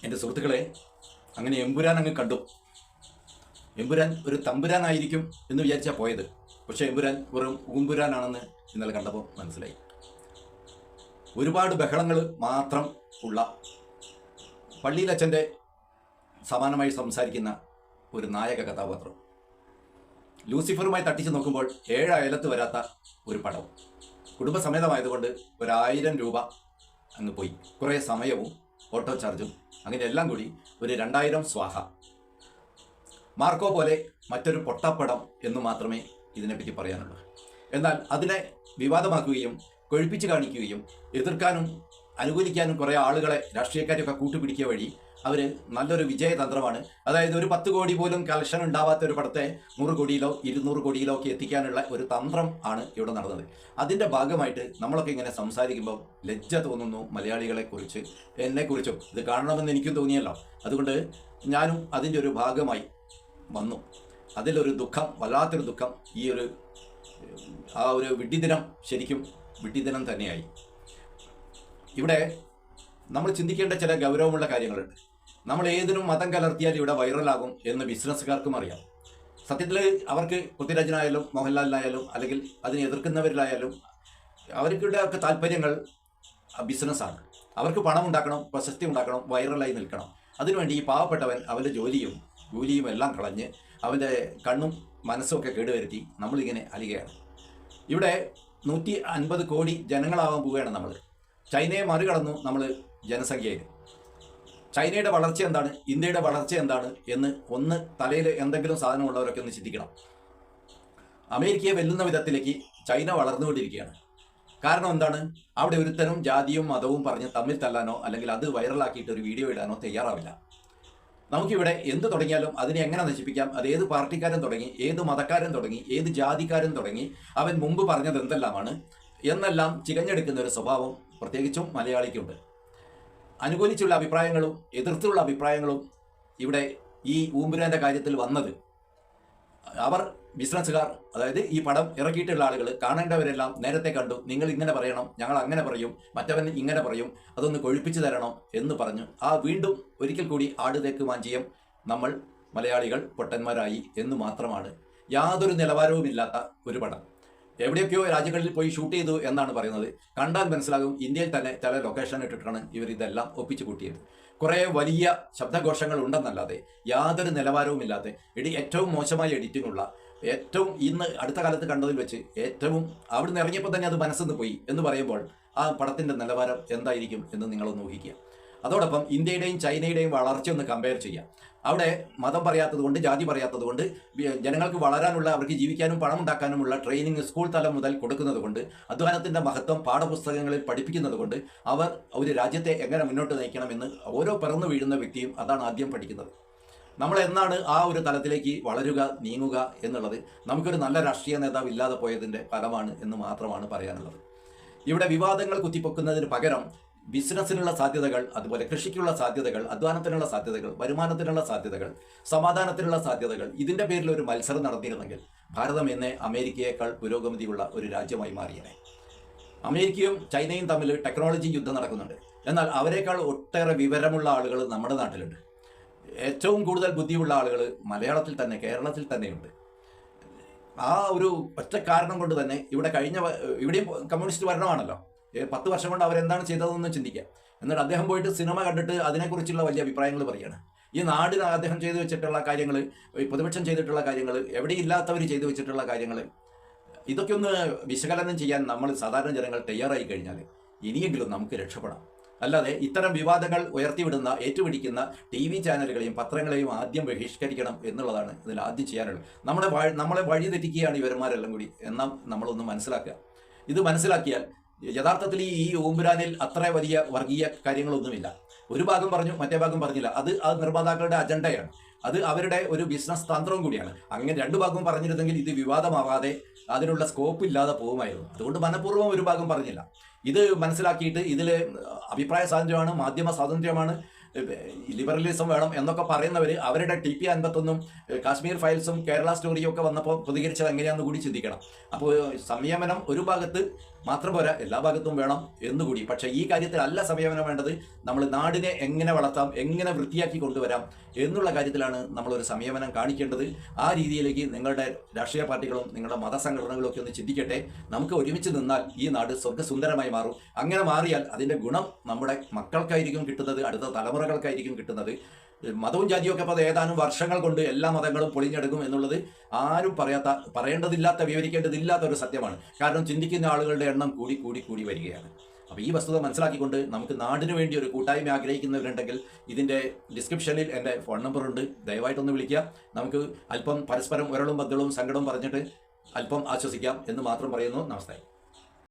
എൻ്റെ സുഹൃത്തുക്കളെ, അങ്ങനെ എമ്പുരാൻ അങ്ങ് കണ്ടു. എമ്പുരാൻ ഒരു തമ്പുരാനായിരിക്കും എന്ന് വിചാരിച്ചാൽ പോയത്. പക്ഷേ എമ്പുരാൻ വെറും ഊമ്പുരാനാണെന്ന് ഇന്നലെ കണ്ടപ്പോൾ മനസ്സിലായി. ഒരുപാട് ബഹളങ്ങൾ മാത്രം ഉള്ള പള്ളിയിലച്ഛൻ്റെ സമാനമായി സംസാരിക്കുന്ന ഒരു നായക കഥാപാത്രം. ലൂസിഫറുമായി തട്ടിച്ച് നോക്കുമ്പോൾ 7 അയലത്ത് വരാത്ത ഒരു പടം. കുടുംബസമേതമായതുകൊണ്ട് 1000 രൂപ അങ്ങ് പോയി. കുറേ സമയവും ഓട്ടോ ചാർജും അങ്ങനെ എല്ലാം കൂടി ഒരു 2000 സ്വാഹ. മാർക്കോ പോലെ മറ്റൊരു പൊട്ടപ്പടം എന്ന് മാത്രമേ ഇതിനെപ്പറ്റി പറയാനുള്ളൂ. എന്നാൽ അതിനെ വിവാദമാക്കുകയും കൊഴുപ്പിച്ച് കാണിക്കുകയും എതിർക്കാനും അനുകൂലിക്കാനും കുറേ ആളുകളെ, രാഷ്ട്രീയക്കാരെയൊക്കെ കൂട്ടുപിടിക്കുക വഴി അവർ നല്ലൊരു വിജയതന്ത്രമാണ്. അതായത് ഒരു 10 കോടി പോലും കളക്ഷൻ ഉണ്ടാവാത്ത ഒരു പടത്തെ 100 കോടിയിലോ 200 കോടിയിലോ ഒക്കെ എത്തിക്കാനുള്ള ഒരു തന്ത്രം ആണ് ഇവിടെ നടന്നത്. അതിൻ്റെ ഭാഗമായിട്ട് നമ്മളൊക്കെ ഇങ്ങനെ സംസാരിക്കുമ്പോൾ ലജ്ജ തോന്നുന്നു മലയാളികളെക്കുറിച്ച്, എന്നെക്കുറിച്ചും. ഇത് കാണണമെന്ന് എനിക്കും തോന്നിയല്ലോ. അതുകൊണ്ട് ഞാനും അതിൻ്റെ ഒരു ഭാഗമായി വന്നു. അതിലൊരു ദുഃഖം, വല്ലാത്തൊരു ദുഃഖം. ആ ഒരു വിഡ്ഢിദിനം ശരിക്കും വിഡ്ഢിദിനം തന്നെയായി. ഇവിടെ നമ്മൾ ചിന്തിക്കേണ്ട ചില ഗൗരവമുള്ള കാര്യങ്ങളുണ്ട്. നമ്മൾ ഏതിനും മതം കലർത്തിയാൽ ഇവിടെ വൈറലാകും എന്ന് ബിസിനസ്സുകാർക്കും അറിയാം. സത്യത്തിൽ അവർക്ക് പൃഥ്വിരാജിനായാലും മോഹൻലാലിനായാലും അല്ലെങ്കിൽ അതിനെ എതിർക്കുന്നവരിലായാലും അവർക്കിടെ ഒക്കെ താല്പര്യങ്ങൾ ബിസിനസ്സാണ്. അവർക്ക് പണം ഉണ്ടാക്കണം, പ്രശസ്തി ഉണ്ടാക്കണം, വൈറലായി നിൽക്കണം. അതിനുവേണ്ടി ഈ പാവപ്പെട്ടവൻ അവൻ്റെ ജോലിയും എല്ലാം കളഞ്ഞ് അവൻ്റെ കണ്ണും മനസ്സും ഒക്കെ കേടുവരുത്തി നമ്മളിങ്ങനെ അലികയാണ്. ഇവിടെ 150 കോടി ജനങ്ങളാവാൻ പോവുകയാണ് നമ്മൾ. ചൈനയെ മറികടന്നു നമ്മൾ ജനസംഖ്യയിൽ. ചൈനയുടെ വളർച്ച എന്താണ്, ഇന്ത്യയുടെ വളർച്ച എന്താണ് എന്ന് ഒന്ന് തലയിൽ എന്തെങ്കിലും സാധനമുള്ളവരൊക്കെ ഒന്ന് ചിന്തിക്കണം. അമേരിക്കയെ വെല്ലുന്ന വിധത്തിലേക്ക് ചൈന വളർന്നുകൊണ്ടിരിക്കുകയാണ്. കാരണം എന്താണ്? അവിടെ ഒരുത്തരും ജാതിയും മതവും പറഞ്ഞ് തമ്മിൽ തല്ലാനോ അല്ലെങ്കിൽ അത് വൈറലാക്കിയിട്ട് ഒരു വീഡിയോ ഇടാനോ തയ്യാറാവില്ല. നമുക്കിവിടെ എന്ത് തുടങ്ങിയാലും അതിനെ എങ്ങനെ നശിപ്പിക്കാം, അത് ഏത് പാർട്ടിക്കാരൻ തുടങ്ങി, ഏത് മതക്കാരൻ തുടങ്ങി, ഏത് ജാതിക്കാരൻ തുടങ്ങി, അവൻ മുമ്പ് പറഞ്ഞത് എന്തെല്ലാമാണ് എന്നെല്ലാം ചികഞ്ഞെടുക്കുന്ന ഒരു സ്വഭാവം പ്രത്യേകിച്ചും മലയാളിക്കുണ്ട്. അനുകൂലിച്ചുള്ള അഭിപ്രായങ്ങളും എതിർത്തുള്ള അഭിപ്രായങ്ങളും ഇവിടെ ഈ ഊമ്പുരാൻ്റെ കാര്യത്തിൽ വന്നത് അവർ ബിസിനസ്സുകാർ, അതായത് ഈ പടം ഇറക്കിയിട്ടുള്ള ആളുകൾ കാണേണ്ടവരെല്ലാം നേരത്തെ കണ്ടു. നിങ്ങൾ ഇങ്ങനെ പറയണം, ഞങ്ങൾ അങ്ങനെ പറയും, മറ്റവൻ ഇങ്ങനെ പറയും, അതൊന്ന് കൊഴുപ്പിച്ചു തരണം എന്ന് പറഞ്ഞു. വീണ്ടും ഒരിക്കൽ കൂടി ആടുതേക്ക് മാഞ്ചിയം നമ്മൾ മലയാളികൾ പൊട്ടന്മാരായി എന്ന് മാത്രമാണ്. യാതൊരു നിലവാരവുമില്ലാത്ത ഒരു പടം. എവിടെയൊക്കെയോ രാജ്യങ്ങളിൽ പോയി ഷൂട്ട് ചെയ്തു എന്നാണ് പറയുന്നത്. കണ്ടാൽ മനസ്സിലാകും ഇന്ത്യയിൽ തന്നെ ചില ലൊക്കേഷൻ ഇട്ടിട്ടാണ് ഇവർ ഇതെല്ലാം ഒപ്പിച്ചു കൂട്ടിയത്. കുറേ വലിയ ശബ്ദഘോഷങ്ങൾ ഉണ്ടെന്നല്ലാതെ യാതൊരു നിലവാരവുമില്ലാതെ ഏറ്റവും മോശമായ എഡിറ്റിങ്ങുള്ള, ഏറ്റവും ഇന്ന് അടുത്ത കാലത്ത് കണ്ടതിൽ വെച്ച് ഏറ്റവും അവിടുന്ന് ഇറങ്ങിയപ്പോൾ തന്നെ അത് മനസ്സിന്ന് പോയി എന്ന് പറയുമ്പോൾ ആ പടത്തിൻ്റെ നിലവാരം എന്തായിരിക്കും എന്ന് നിങ്ങളൊന്ന് ഊഹിക്കുക. അതോടൊപ്പം ഇന്ത്യയുടെയും ചൈനയുടെയും വളർച്ച ഒന്ന് കമ്പയർ ചെയ്യാം. അവിടെ മതം പറയാത്തത് കൊണ്ട്, ജാതി പറയാത്തത് കൊണ്ട്, ജനങ്ങൾക്ക് വളരാനുള്ള, അവർക്ക് ജീവിക്കാനും പണം ഉണ്ടാക്കാനുമുള്ള ട്രെയിനിങ് സ്കൂൾ തലം മുതൽ കൊടുക്കുന്നത് കൊണ്ട്, അധ്വാനത്തിൻ്റെ മഹത്വം പാഠപുസ്തകങ്ങളിൽ പഠിപ്പിക്കുന്നത് കൊണ്ട് അവർ ഒരു രാജ്യത്തെ എങ്ങനെ മുന്നോട്ട് നയിക്കണമെന്ന് ഓരോ പിറന്നു വീഴുന്ന വ്യക്തിയും അതാണ് ആദ്യം പഠിക്കുന്നത്. നമ്മൾ എന്നാണ് ആ ഒരു തലത്തിലേക്ക് വളരുക, നീങ്ങുക എന്നുള്ളത് നമുക്കൊരു നല്ല രാഷ്ട്രീയ നേതാവ് ഇല്ലാതെ പോയതിൻ്റെ ഫലമാണ് എന്ന് മാത്രമാണ് പറയാനുള്ളത്. ഇവിടെ വിവാദങ്ങൾ കുത്തിപ്പൊക്കുന്നതിന് പകരം ബിസിനസ്സിനുള്ള സാധ്യതകൾ, അതുപോലെ കൃഷിക്കുള്ള സാധ്യതകൾ, അധ്വാനത്തിനുള്ള സാധ്യതകൾ, വരുമാനത്തിനുള്ള സാധ്യതകൾ, സമാധാനത്തിനുള്ള സാധ്യതകൾ, ഇതിൻ്റെ പേരിൽ ഒരു മത്സരം നടത്തിയിരുന്നെങ്കിൽ ഭാരതം എന്നെ അമേരിക്കയേക്കാൾ പുരോഗതിയുള്ള ഒരു രാജ്യമായി മാറിയേനെ. അമേരിക്കയും ചൈനയും തമ്മിൽ ടെക്നോളജി യുദ്ധം നടക്കുന്നുണ്ട്. എന്നാൽ അവരെക്കാൾ ഒട്ടേറെ വിവരമുള്ള ആളുകൾ നമ്മുടെ നാട്ടിലുണ്ട്. ഏറ്റവും കൂടുതൽ ബുദ്ധിയുള്ള ആളുകൾ മലയാളത്തിൽ തന്നെ, കേരളത്തിൽ തന്നെയുണ്ട്. ആ ഒരു ഒറ്റ കാരണം കൊണ്ട് തന്നെ ഇവിടെയും കമ്മ്യൂണിസ്റ്റ് ഭരണമാണല്ലോ. 10 വർഷം കൊണ്ട് അവരെന്താണ് ചെയ്തതെന്ന് ചിന്തിക്കാം. എന്നിട്ട് അദ്ദേഹം പോയിട്ട് സിനിമ കണ്ടിട്ട് അതിനെക്കുറിച്ചുള്ള വലിയ അഭിപ്രായങ്ങൾ പറയുകയാണ്. ഈ നാടിന് അദ്ദേഹം ചെയ്തു വെച്ചിട്ടുള്ള കാര്യങ്ങൾ, പ്രതിപക്ഷം ചെയ്തിട്ടുള്ള കാര്യങ്ങൾ, എവിടെയില്ലാത്തവർ ചെയ്തു വെച്ചിട്ടുള്ള കാര്യങ്ങൾ, ഇതൊക്കെ ഒന്ന് വിശകലനം ചെയ്യാൻ നമ്മൾ സാധാരണ ജനങ്ങൾ തയ്യാറായി കഴിഞ്ഞാൽ ഇനിയെങ്കിലും നമുക്ക് രക്ഷപ്പെടാം. അല്ലാതെ ഇത്തരം വിവാദങ്ങൾ ഉയർത്തിവിടുന്ന, ഏറ്റുപിടിക്കുന്ന TV ചാനലുകളെയും പത്രങ്ങളെയും ആദ്യം ബഹിഷ്കരിക്കണം എന്നുള്ളതാണ് ഇതിൽ ആദ്യം ചെയ്യാനുള്ളത്. നമ്മളെ വഴി തെറ്റിക്കുകയാണ് ഇവന്മാരെല്ലാം കൂടി എന്നാൽ നമ്മളൊന്ന് മനസ്സിലാക്കുക. ഇത് മനസ്സിലാക്കിയാൽ യഥാർത്ഥത്തിൽ ഈ ഊമ്പുരാനിൽ അത്ര വലിയ വർഗീയ കാര്യങ്ങളൊന്നുമില്ല. ഒരു ഭാഗം പറഞ്ഞു, മറ്റേ ഭാഗം പറഞ്ഞില്ല. അത് നിർമ്മാതാക്കളുടെ അജണ്ടയാണ്. അത് അവരുടെ ഒരു ബിസിനസ് തന്ത്രവും കൂടിയാണ്. അങ്ങനെ 2 ഭാഗവും പറഞ്ഞിരുന്നെങ്കിൽ ഇത് വിവാദമാവാതെ അതിനുള്ള സ്കോപ്പ് ഇല്ലാതെ പോകുമായിരുന്നു. അതുകൊണ്ട് മനഃപൂർവ്വം ഒരു ഭാഗം പറഞ്ഞില്ല. ഇത് മനസ്സിലാക്കിയിട്ട് ഇതിൽ അഭിപ്രായ സ്വാതന്ത്ര്യമാണ്, മാധ്യമ സ്വാതന്ത്ര്യമാണ്, ലിബറലിസം വേണം എന്നൊക്കെ പറയുന്നവർ അവരുടെ TP51 കാശ്മീർ ഫയൽസും കേരള സ്റ്റോറിയും ഒക്കെ വന്നപ്പോൾ പ്രതികരിച്ചത് എങ്ങനെയാണെന്ന് കൂടി ചിന്തിക്കണം. അപ്പോൾ സംയമനം ഒരു ഭാഗത്ത് മാത്രം പോരാ, എല്ലാ ഭാഗത്തും വേണം എന്നുകൂടി. പക്ഷേ ഈ കാര്യത്തിൽ അല്ല സമീപനം വേണ്ടത്. നമ്മൾ നാടിനെ എങ്ങനെ വളർത്താം, എങ്ങനെ വൃത്തിയാക്കി കൊണ്ടുവരാം എന്നുള്ള കാര്യത്തിലാണ് നമ്മളൊരു സമീപനം കാണിക്കേണ്ടത്. ആ രീതിയിലേക്ക് നിങ്ങളുടെ രാഷ്ട്രീയ പാർട്ടികളും നിങ്ങളുടെ മതസംഘടനകളും ഒക്കെ ഒന്ന് ചിന്തിക്കട്ടെ. നമുക്ക് ഒരുമിച്ച് നിന്നാൽ ഈ നാട് സ്വർഗ്ഗസുന്ദരമായി മാറും. അങ്ങനെ മാറിയാൽ അതിൻ്റെ ഗുണം നമ്മുടെ മക്കൾക്കായിരിക്കും കിട്ടുന്നത്, അടുത്ത തലമുറകൾക്കായിരിക്കും കിട്ടുന്നത്. മതവും ജാതിയും ഒക്കെ അപ്പോൾ ഏതാനും വർഷങ്ങൾ കൊണ്ട് എല്ലാ മതങ്ങളും പൊളിഞ്ഞെടുക്കും എന്നുള്ളത് ആരും പറയേണ്ടതില്ലാത്ത, വിവരിക്കേണ്ടതില്ലാത്ത ഒരു സത്യമാണ്. കാരണം ചിന്തിക്കുന്ന ആളുകളുടെ എണ്ണം കൂടി വരികയാണ്. അപ്പോൾ ഈ വസ്തുത മനസ്സിലാക്കിക്കൊണ്ട് നമുക്ക് നാടിനു വേണ്ടി ഒരു കൂട്ടായ്മ ആഗ്രഹിക്കുന്നവരുണ്ടെങ്കിൽ ഇതിൻ്റെ ഡിസ്ക്രിപ്ഷനിൽ എൻ്റെ ഫോൺ നമ്പറുണ്ട്, ദയവായിട്ടൊന്ന് വിളിക്കുക. നമുക്ക് അല്പം പരസ്പരം ഉരളും ബദ്ദളും സങ്കടവും പറഞ്ഞിട്ട് അല്പം ആശ്വസിക്കാം എന്ന് മാത്രം പറയുന്നു. നമസ്തേ.